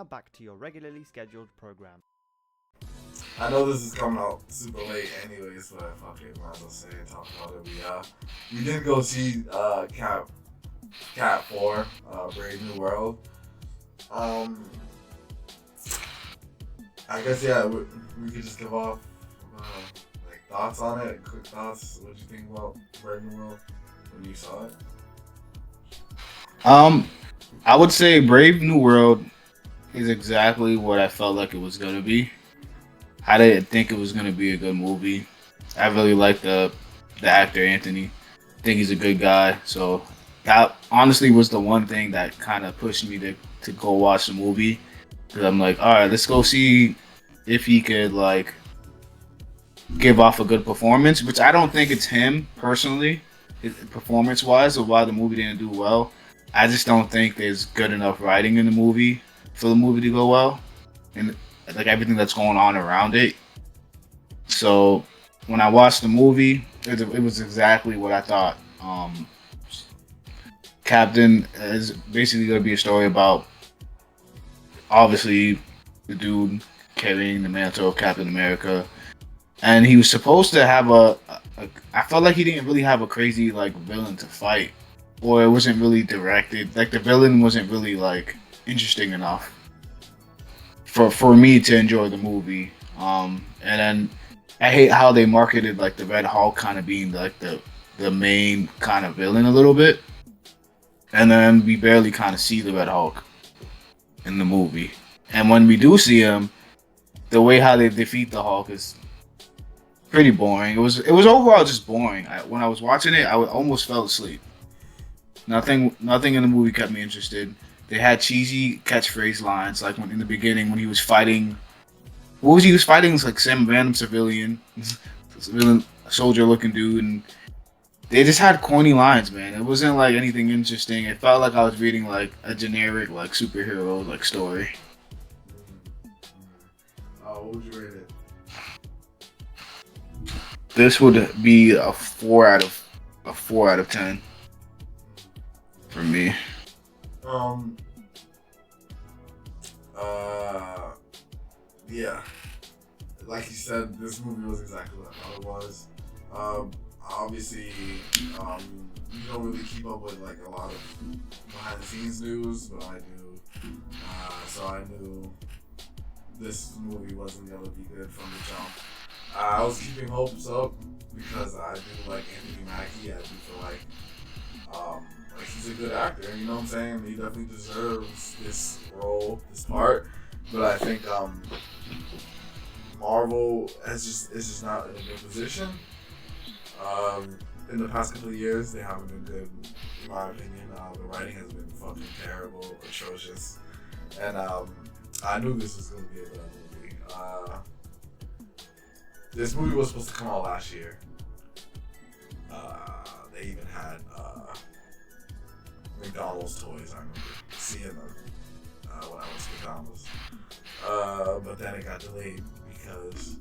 now back to your regularly scheduled program. I know this is coming out super late anyways, but fuck it, might as well say it, talk about it. We did go see Cat 4, Brave New World. I guess we could just give off like thoughts on it, quick thoughts. What you think about Brave New World when you saw it? I would say Brave New World is exactly what I felt like it was gonna be. I didn't think it was gonna be a good movie. I really like the actor Anthony. I think he's a good guy. So that honestly was the one thing that kind of pushed me to go watch the movie. Because I'm like, all right, let's go see if he could like give off a good performance. Which I don't think it's him personally, performance wise, or why the movie didn't do well. I just don't think there's good enough writing in the movie for the movie to go well, and like everything that's going on around it. So when I watched the movie, it was exactly what I thought. Captain is basically going to be a story about obviously the dude carrying the mantle of Captain America, and he was supposed to have I felt like he didn't really have a crazy like villain to fight, or it wasn't really directed. Like the villain wasn't really like interesting enough for me to enjoy the movie. And then I hate how they marketed like the Red Hulk kind of being like the main kind of villain a little bit, and then we barely kind of see the Red Hulk in the movie. And when we do see him, the way how they defeat the Hulk is pretty boring. It was overall just boring. When I was watching it, almost fell asleep. Nothing in the movie kept me interested. They had cheesy catchphrase lines, like in the beginning when he was fighting. What was he was fighting? It was like some random civilian soldier-looking dude, and they just had corny lines, man. It wasn't like anything interesting. It felt like I was reading like a generic like superhero like story. What would you rate it? This would be a 4 out of 10 for me. Yeah. Like you said, this movie was exactly what I thought it was. Obviously, you don't really keep up with like a lot of behind the scenes news, but I do. So I knew this movie wasn't gonna be good from the jump. I was keeping hopes up because I do like Anthony Mackie. I do feel like he's a good actor. You know what I'm saying? He definitely deserves this role, this part. But I think Marvel is just not in a good position. In the past couple of years, they haven't been good, in my opinion. The writing has been fucking terrible, atrocious, and I knew this was going to be a bad movie. This movie was supposed to come out last year. They even had McDonald's toys. I remember seeing them when I was at McDonald's. But then it got delayed because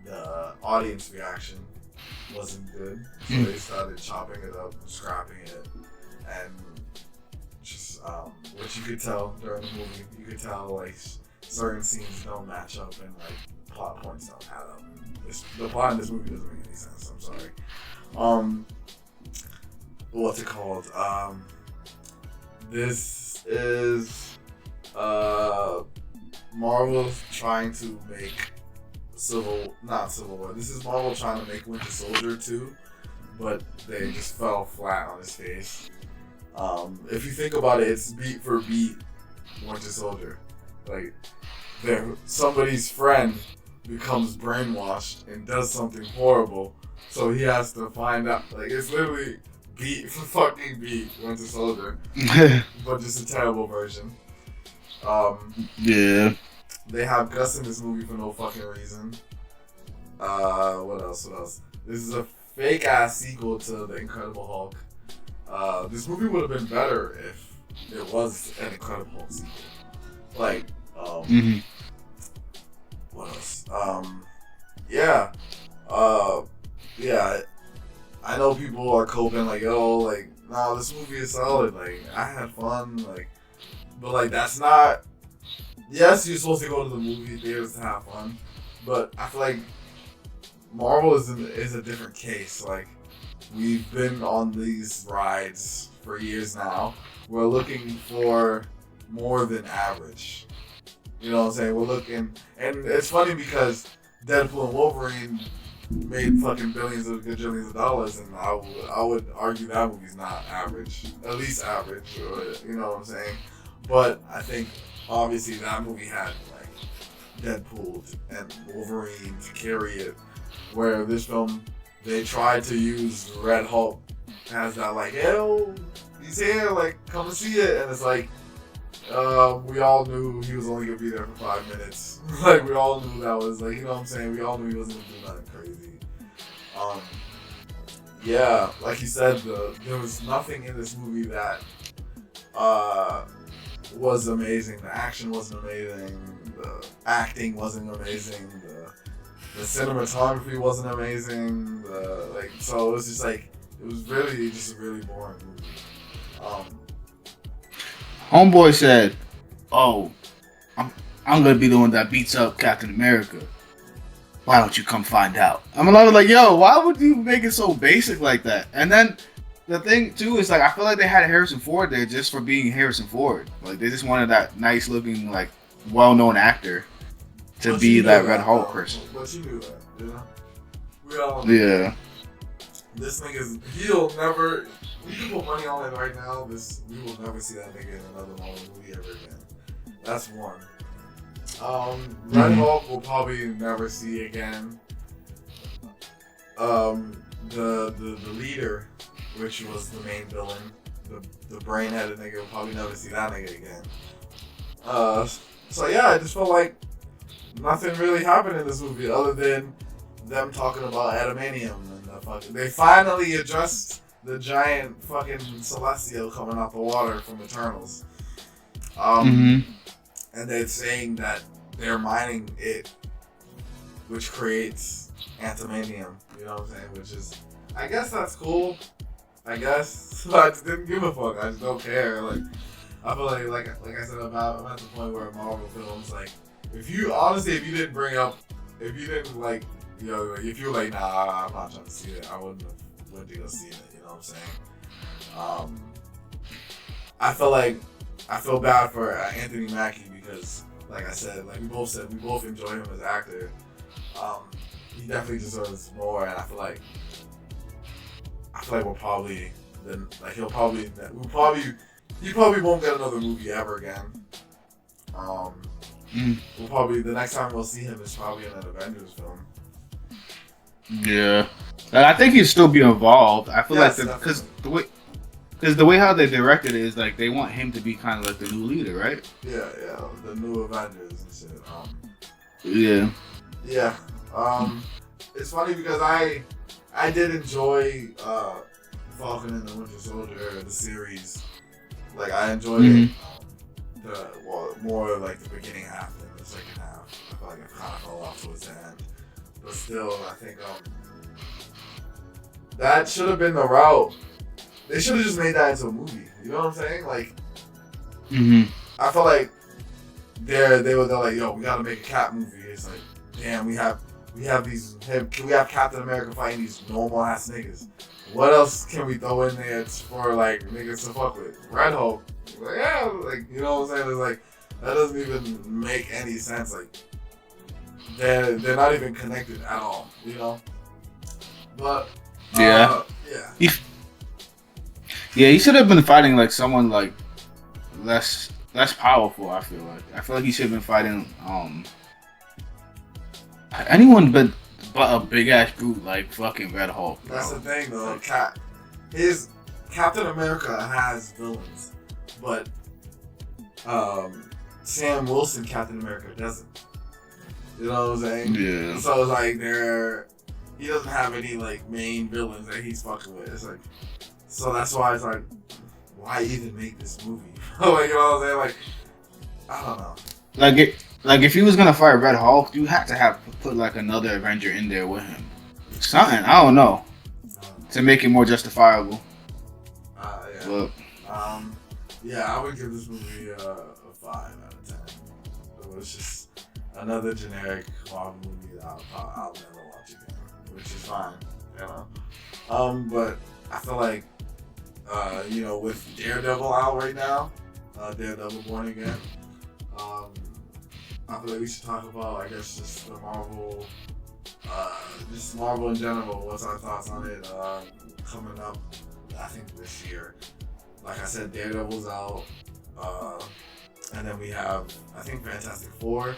the audience reaction wasn't good. So they started chopping it up, scrapping it, and just what you could tell during the movie, you could tell like certain scenes don't match up and like plot points don't add up. The plot in this movie doesn't make any sense. I'm sorry. What's it called? This is Marvel trying to make not Civil War. This is Marvel trying to make Winter Soldier 2, but they just fell flat on his face. If you think about it, it's beat for beat Winter Soldier. Like, somebody's friend becomes brainwashed and does something horrible, so he has to find out. Like, it's literally beat for fucking beat Winter Soldier, but just a terrible version. Yeah. They have Gus in this movie for no fucking reason. What else? This is a fake ass sequel to The Incredible Hulk. This movie would have been better if it was an Incredible Hulk sequel. Like, what else? Yeah. I know people are coping like, yo, like, nah, this movie is solid. Like, I had fun. Like, but like, that's not. yes, you're supposed to go to the movie theaters to have fun, but I feel like Marvel is a different case. Like, we've been on these rides for years now. We're looking for more than average. You know what I'm saying? We're looking, and it's funny because Deadpool and Wolverine made fucking billions of gajillions of dollars, and I would argue that movie's not average, at least average, or, you know what I'm saying? But I think obviously that movie had like Deadpool and Wolverine to carry it, where this film they tried to use Red Hulk as that like, yo, he's here, like come and see it, and it's like we all knew he was only gonna be there for 5 minutes. Like we all knew that was like, you know what I'm saying? We all knew he wasn't gonna do nothing crazy. Yeah, like you said, there was nothing in this movie that was amazing. The action wasn't amazing. The acting wasn't amazing. The cinematography wasn't amazing. So it was just like it was really just a really boring movie. Homeboy said, "Oh, I'm gonna be the one that beats up Captain America. Why don't you come find out?" I'm like, yo, why would you make it so basic like that? And then the thing too is like, I feel like they had Harrison Ford there just for being Harrison Ford. Like they just wanted that nice looking, like well-known actor to be that Red Hulk person. But you knew that, you know. We all Yeah. This nigga's he'll never. We can put money on it right now. We will never see that nigga in another Marvel movie ever again. That's one. Red Hulk will probably never see again. The leader, which was the main villain, the brain-headed nigga, will probably never see that nigga again. So yeah, I just felt like nothing really happened in this movie other than them talking about adamantium and they finally addressed the giant fucking Celestial coming out the water from Eternals. And they're saying that they're mining it, which creates antimantium. You know what I'm saying? Which is, I guess that's cool. I guess. I just didn't give a fuck. I just don't care. Like, I feel like I said, I'm at the point where Marvel films, like, if you didn't bring up, if you didn't like, you know, if you were like, nah, I'm not trying to see it, I wouldn't have went to go see it. You know what I'm saying? I feel bad for Anthony Mackie because, like I said, like we both enjoy him as an actor. He definitely deserves more, and I feel like we'll probably he probably won't get another movie ever again. We'll probably the next time we'll see him is probably in an Avengers film. Yeah, and I think he'd still be involved. I feel like because the way how they directed it is like they want him to be kind of like the new leader, right? Yeah, the new Avengers and shit. Yeah. It's funny because I did enjoy Falcon and the Winter Soldier, the series. Like I enjoyed it. More like the beginning half than the second half. I feel like it kind of fell off towards the end. But still, I think that should have been the route. They should have just made that into a movie. You know what I'm saying? Like, I felt like they were like, yo, we gotta make a Cap movie. It's like, damn, we have Captain America fighting these normal ass niggas. What else can we throw in there for like niggas to fuck with? Red Hulk. Like, yeah, like you know what I'm saying? It's like that doesn't even make any sense. Like they're not even connected at all. You know? But yeah. Yeah, he should have been fighting like someone like less powerful. I feel like he should have been fighting anyone but a big ass brute like fucking Red Hulk. Bro. That's the thing though. His Captain America has villains, but Sam Wilson Captain America doesn't. You know what I'm saying? Yeah. So it's like he doesn't have any like main villains that he's fucking with. It's like, so that's why it's like, why even make this movie? Like, you know what I'm saying? Like, I don't know. Like if he was gonna fight Red Hulk, you had to put like another Avenger in there with him. Something, I don't know, to make it more justifiable. Yeah. But, yeah, I would give this movie a 5 out of 10. was just another generic Marvel movie that I'll never watch again, which is fine, you know. But I feel like, you know, with Daredevil out right now, Daredevil Born Again, I feel like we should talk about, I guess, just the Marvel, just Marvel in general. What's our thoughts on it coming up, I think, this year? Like I said, Daredevil's out, and then we have, I think, Fantastic Four,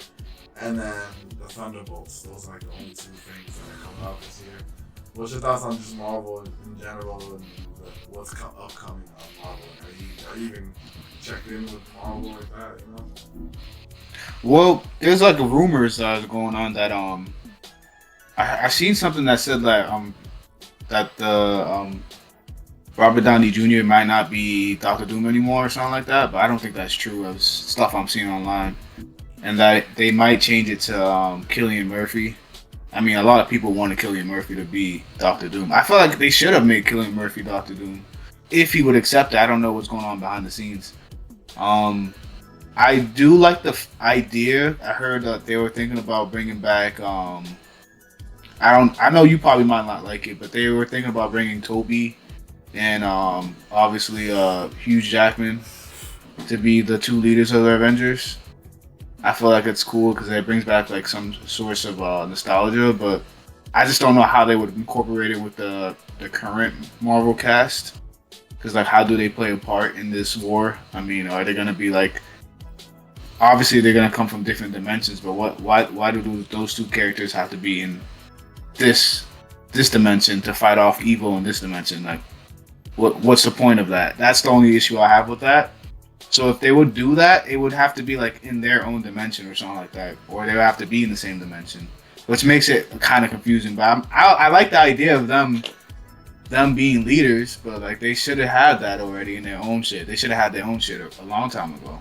and then the Thunderbolts. Those are like the only two things that are coming out this year. What's your thoughts on just Marvel in general and what's upcoming on Marvel? Are you even checked in with Marvel like that? You know? Well, there's like rumors that are going on that I seen something that said that the Robert Downey Jr. might not be Doctor Doom anymore or something like that, but I don't think that's true. It's stuff I'm seeing online, and that they might change it to Cillian Murphy. I mean, a lot of people wanted Cillian Murphy to be Doctor Doom. I feel like they should have made Cillian Murphy Doctor Doom if he would accept it. I don't know what's going on behind the scenes. I do like the idea. I heard that they were thinking about bringing back. I know you probably might not like it, but they were thinking about bringing Toby and obviously Hugh Jackman to be the two leaders of the Avengers. I feel like it's cool because it brings back like some source of nostalgia, but I just don't know how they would incorporate it with the current Marvel cast. Because like, how do they play a part in this war? I mean, are they gonna be like? Obviously, they're gonna come from different dimensions, but why do those two characters have to be in this dimension to fight off evil in this dimension? Like, what's the point of that? That's the only issue I have with that. So if they would do that, it would have to be like in their own dimension or something like that, or they would have to be in the same dimension, which makes it kind of confusing. But I like the idea of them being leaders, but like they should have had that already in their own shit. They should have had their own shit a long time ago.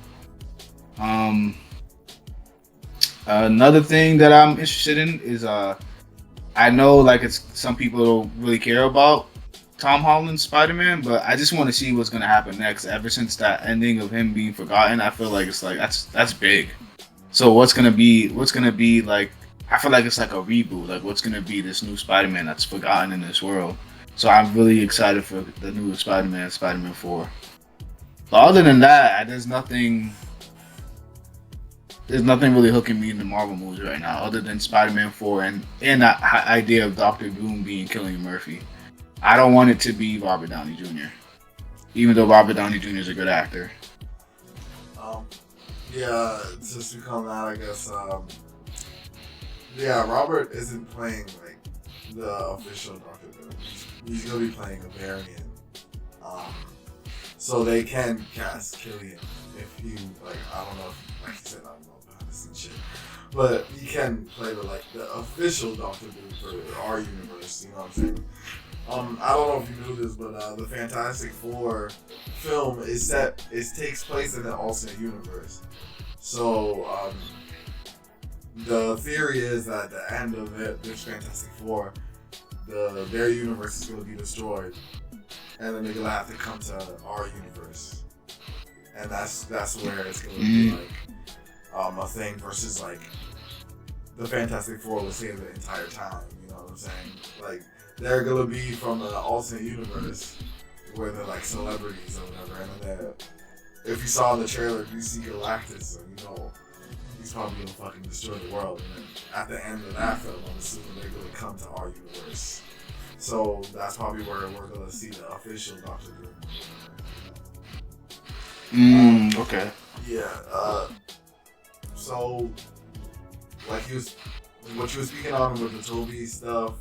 Another thing that I'm interested in is I know like it's some people don't really care about Tom Holland's Spider-Man, but I just want to see what's gonna happen next. Ever since that ending of him being forgotten, I feel like it's like that's big. So what's gonna be like? I feel like it's like a reboot. Like what's gonna be this new Spider-Man that's forgotten in this world? So I'm really excited for the new Spider-Man, Spider-Man 4. But other than that, there's nothing really hooking me in the Marvel movies right now, other than Spider-Man 4 and that idea of Doctor Doom being Cillian Murphy. I don't want it to be Robert Downey Jr., even though Robert Downey Jr. is a good actor. Yeah, to speak on that, I guess, yeah, Robert isn't playing, like, the official Doctor Doom. He's going to be playing a variant. So they can cast Cillian if you, like, I don't know if, like you said, I don't know behind the scenes shit. But he can play the official Doctor Doom for our universe, you know what I'm saying? I don't know if you knew this, but the Fantastic Four film takes place in an alternate universe. So the theory is that at the end of this Fantastic Four, their universe is going to be destroyed, and then they're going to have to come to our universe, and that's where it's going to be like a thing versus like the Fantastic Four was here the entire time. You know what I'm saying? Like. They're gonna be from an alternate universe where they're like celebrities or whatever, and then if you saw in the trailer, you see Galactus, so you know he's probably gonna fucking destroy the world. And then at the end of that film, I'm assuming they're gonna come to our universe. So that's probably where we're gonna see the official Doctor Doom. Okay. Yeah. So, like what you were speaking on with the Toby stuff.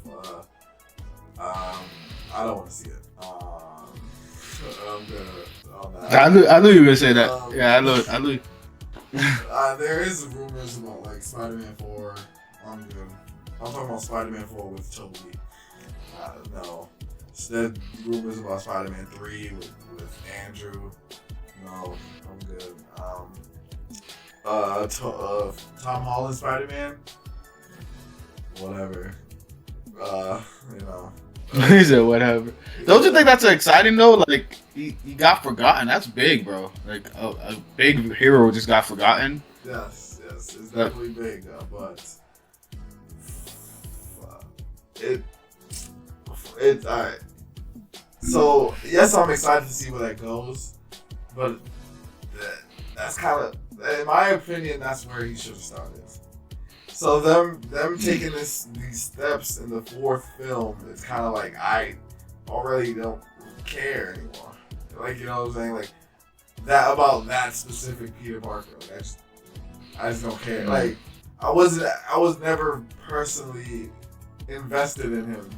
I don't want to see it. I'm good on that. I knew you were gonna say that. Yeah, I knew. There is rumors about like Spider-Man 4. I'm good. I'm talking about Spider-Man 4 with Toby. No. Instead, rumors about Spider-Man 3 with Andrew. No, I'm good. Tom Holland Spider-Man. Whatever. You know. He said whatever. Don't you think that's exciting though? Like he got forgotten. That's big, bro. Like a big hero just got forgotten. Yes. It's definitely big, but it alright. So yes, I'm excited to see where that goes, but that's kind of, in my opinion, that's where he should have started. So them taking these steps in the fourth film, it's kind of like I already don't care anymore. Like, you know what I'm saying? Like that about that specific Peter Parker. Like, I just don't care. Like I was never personally invested in him.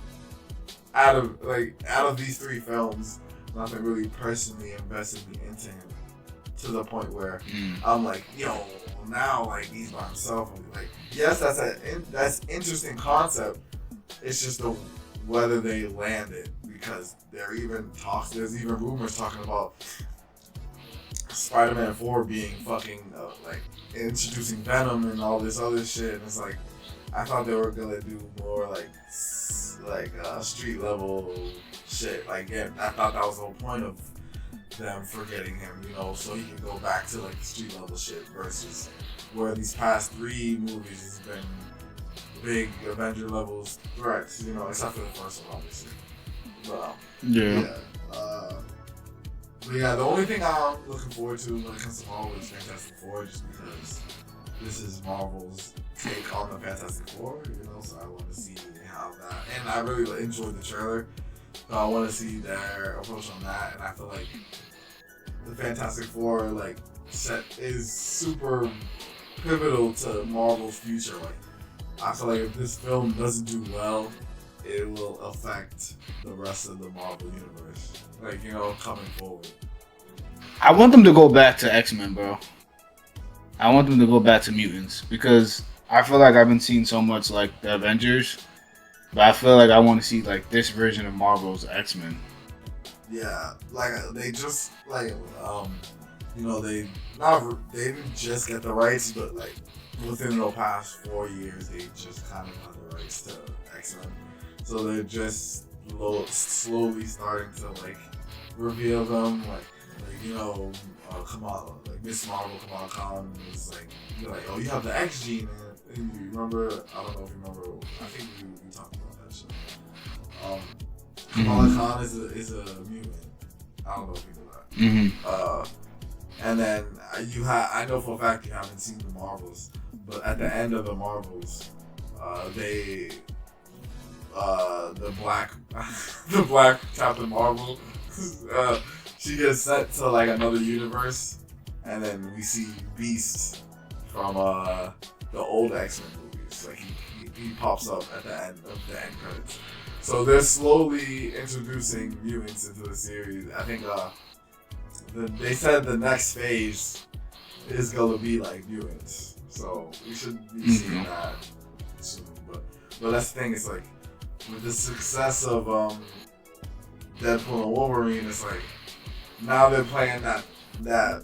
Out of these three films, nothing really personally invested me into him to the point where I'm like, yo, now like he's by himself. Like, yes, that's interesting concept. It's just whether they land it, because there's even rumors talking about Spider-Man 4 being fucking like introducing Venom and all this other shit. And it's like, I thought they were gonna do more like street level shit. Like, yeah, I thought that was the whole point of them forgetting him, you know, so he can go back to like the street level shit, versus where these past three movies has been big Avenger levels threats, you know, except for the first one, obviously. But the only thing I'm looking forward to when it comes to Marvel is Fantastic Four, just because this is Marvel's take on the Fantastic Four, you know, so I want to see how that, and I really enjoyed the trailer, so I want to see their approach on that, and I feel like the Fantastic Four like set is super pivotal to Marvel's future. Like, I feel like if this film doesn't do well, it will affect the rest of the Marvel universe, like, you know, coming forward. I want them to go back to X-Men, bro. I want them to go back to mutants, because I feel like I've been seeing so much like the Avengers, but I feel like I want to see like this version of Marvel's X-Men. Yeah, like they just like you know, they didn't just get the rights, but like within the past 4 years they just kind of got the rights to X-Men, so they're just slowly starting to like reveal them, like you know, Kamala, like Miss Marvel, Kamala Khan was like, you're like, oh, you have the X gene, and you remember, I don't know if you remember, I think we talked about that shit. Kamala Khan is a mutant. I don't know if you know that. And then I know for a fact you haven't seen the Marvels, but at the end of the Marvels, the black Captain Marvel, she gets sent to like another universe, and then we see Beast from the old X-Men movies. Like he pops up at the end of the end credits. So they're slowly introducing mutants into the series. I think they said the next phase is gonna be like mutants. So we should be seeing that soon. But that's the thing. It's like with the success of Deadpool and Wolverine, it's like now they're playing that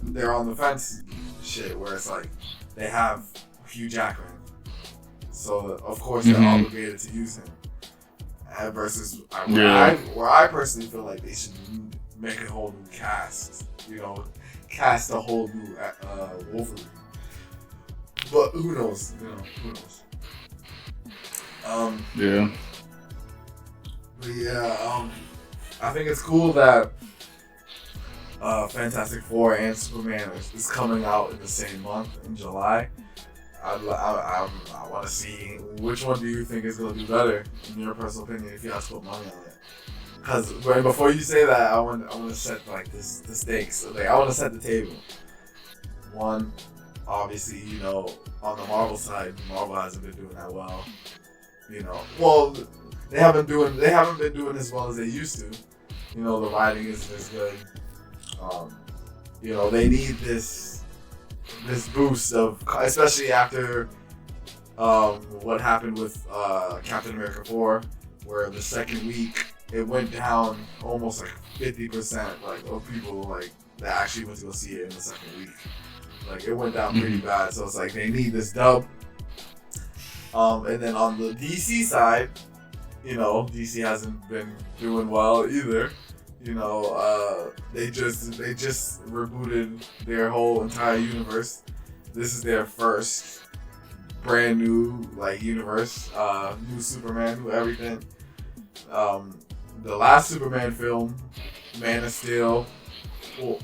they're on the fence shit, where it's like they have Hugh Jackman, so of course they're obligated to use him. Versus where I personally feel like they should make a whole new cast, you know, cast a whole new Wolverine. But who knows? You know, who knows? But yeah, I think it's cool that Fantastic Four and Superman is coming out in the same month in July. I want to see which one do you think is going to do better, in your personal opinion, if you have to put money on it. Because before you say that, I want to set like the stakes. So, like, I want to set the table. One, obviously, you know, on the Marvel side, Marvel hasn't been doing that well. You know, well, they haven't been doing as well as they used to. You know, the writing isn't as good. You know, they need this boost of, especially after what happened with Captain America 4, where the second week it went down almost like 50%, like of people like that actually went to go see it in the second week. Like it went down pretty bad, so it's like they need this dub. And then on the DC side, you know, DC hasn't been doing well either. You know, they just rebooted their whole entire universe. This is their first brand new like universe, new Superman, new everything. The last Superman film, Man of Steel.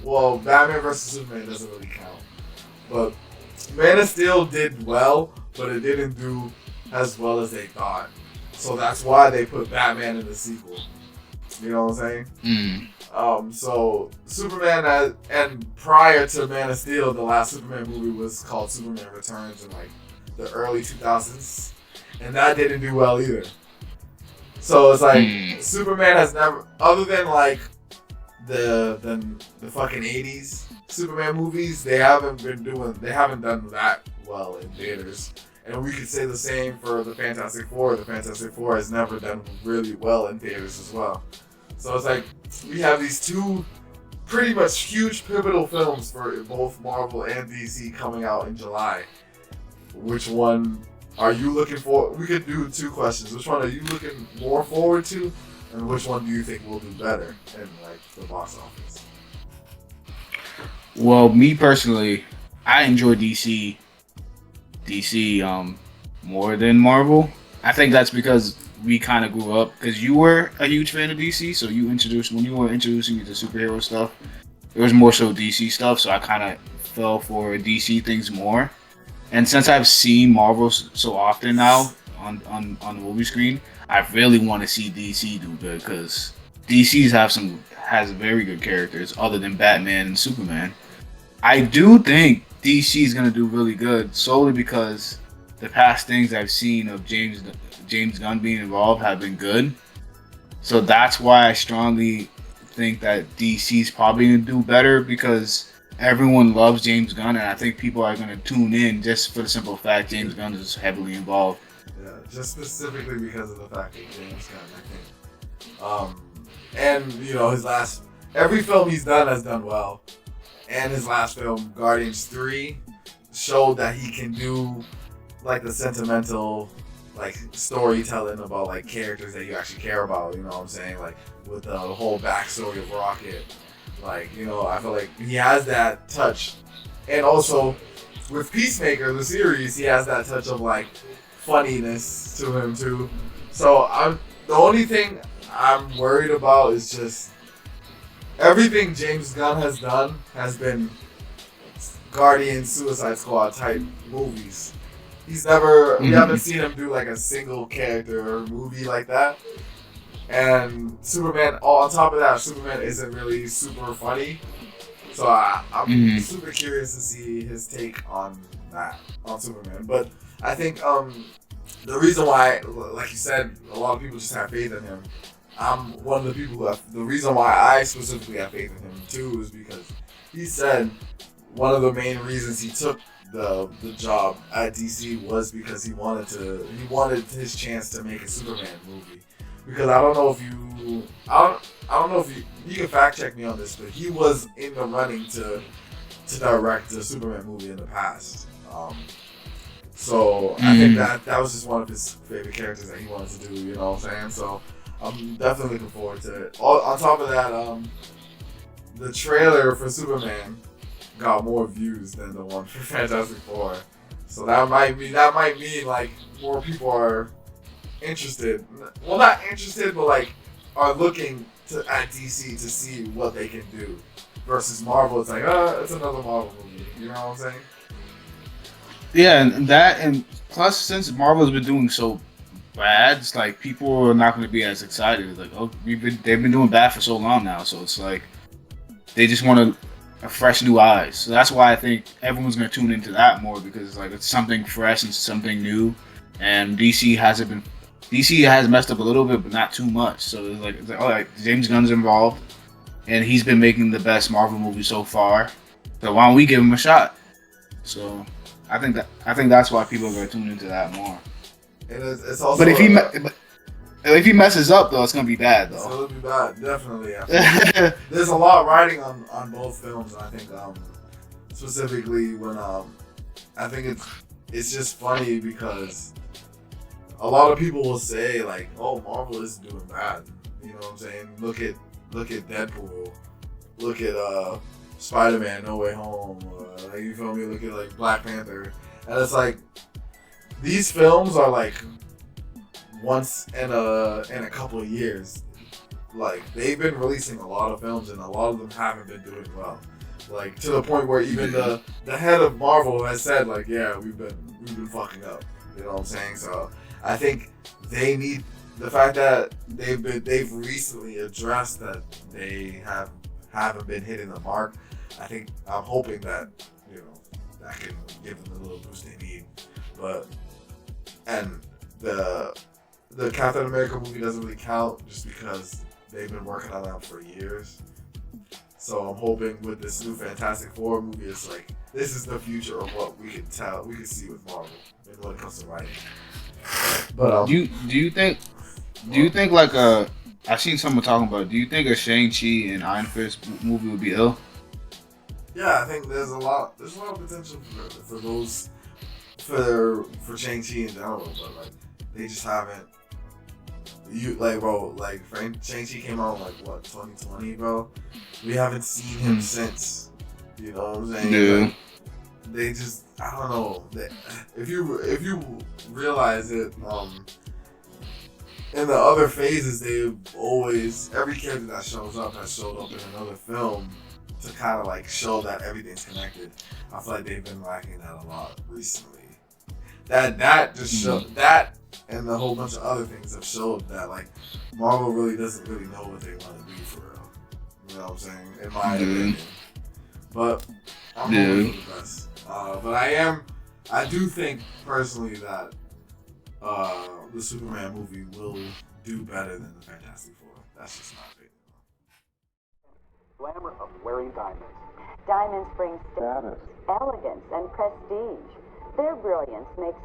Well, Batman vs Superman doesn't really count, but Man of Steel did well, but it didn't do as well as they thought. So that's why they put Batman in the sequel. You know what I'm saying? So Superman, and prior to Man of Steel, the last Superman movie was called Superman Returns in like the early 2000s, and that didn't do well either. So it's like Superman has never, other than like the fucking 80s Superman movies, they haven't done that well in theaters. And we could say the same for the Fantastic Four. The Fantastic Four has never done really well in theaters as well. So it's like we have these two pretty much huge pivotal films for both Marvel and DC coming out in July. Which one are you looking for? We could do two questions. Which one are you looking more forward to, and which one do you think will do better in like the box office? Well, me personally, I enjoy DC more than Marvel. I think that's because we kind of grew up, because you were a huge fan of DC, so when you were introducing me to superhero stuff, it was more so DC stuff, so I kind of fell for DC things more. And since I've seen Marvel so often now on the movie screen, I really want to see DC do good, because DC has very good characters other than Batman and Superman. I do think DC is gonna do really good solely because the past things I've seen of James Gunn being involved have been good. So that's why I strongly think that DC is probably gonna do better, because everyone loves James Gunn, and I think people are gonna tune in just for the simple fact James Gunn is heavily involved. Yeah, just specifically because of the fact that James Gunn, I think. And you know, every film he's done has done well. And his last film, Guardians 3, showed that he can do like the sentimental like storytelling about like characters that you actually care about, you know what I'm saying? Like with the whole backstory of Rocket. Like, you know, I feel like he has that touch. And also with Peacemaker, the series, he has that touch of like funniness to him too. So the only thing I'm worried about is just everything James Gunn has done has been Guardians, Suicide Squad type movies. We haven't seen him do like a single character or movie like that. And Superman, on top of that, Superman isn't really super funny. So I'm super curious to see his take on that, on Superman. But I think the reason why, like you said, a lot of people just have faith in him. I'm one of the people the reason why I specifically have faith in him too is because he said one of the main reasons he took the job at DC was because he wanted his chance to make a Superman movie. Because I don't know if you can fact check me on this, but he was in the running to direct a Superman movie in the past. So I think that was just one of his favorite characters that he wanted to do, you know what I'm saying? So I'm definitely looking forward to it. On top of that, the trailer for Superman got more views than the one for Fantastic Four. So that might mean like more people are interested. Well, not interested, but like are looking at DC to see what they can do. Versus Marvel, it's like, it's another Marvel movie. You know what I'm saying? Yeah, and plus since Marvel's been doing so bad, it's like people are not going to be as excited. It's like, they've been doing bad for so long now, so it's like they just want a fresh new eyes. So that's why I think everyone's going to tune into that more, because it's something fresh and something new. And DC has messed up a little bit, but not too much. So it's like all right, James Gunn's involved, and he's been making the best Marvel movie so far. So why don't we give him a shot? So I think that's why people are going to tune into that more. And it's also. But if he messes up, though, it's going to be bad, though. It's going to be bad, definitely. Yeah. There's a lot riding on both films, and I think specifically when I think it's just funny because a lot of people will say like, "Oh, Marvel isn't doing bad." You know what I'm saying? Look at Deadpool. Look at Spider-Man: No Way Home. Like, you feel me? Look at like Black Panther, and it's like these films are like once in a couple of years. Like they've been releasing a lot of films and a lot of them haven't been doing well. Like to the point where even the head of Marvel has said like, yeah, we've been fucking up. You know what I'm saying? So I think they need the fact that they've recently addressed that they haven't been hitting the mark. I'm hoping that that can give them the little boost they need. But and the Captain America movie doesn't really count just because they've been working on that for years. So I'm hoping with this new Fantastic Four movie, it's like this is the future of what we can see with Marvel and when it comes to writing. But do you think like I seen someone talking about? Do you think a Shang-Chi and Iron Fist movie would be ill? Yeah, I think there's a lot of potential for those for Shang-Chi in general, but like they just haven't. Shang-Chi came out in like what 2020, bro. We haven't seen him since. You know what I'm saying? Yeah. Like, they just I don't know. If you realize it, in the other phases, every character that shows up has showed up in another film to kind of like show that everything's connected. I feel like they've been lacking that a lot recently. That just showed that, and a whole bunch of other things have showed that like Marvel really doesn't really know what they want to do for real. You know what I'm saying? In my opinion. But I'm hoping for the best. But I do think personally that the Superman movie will do better than the Fantastic Four. That's just my opinion. Glamour of wearing diamonds. Diamonds bring Status. elegance and prestige. Their brilliance makes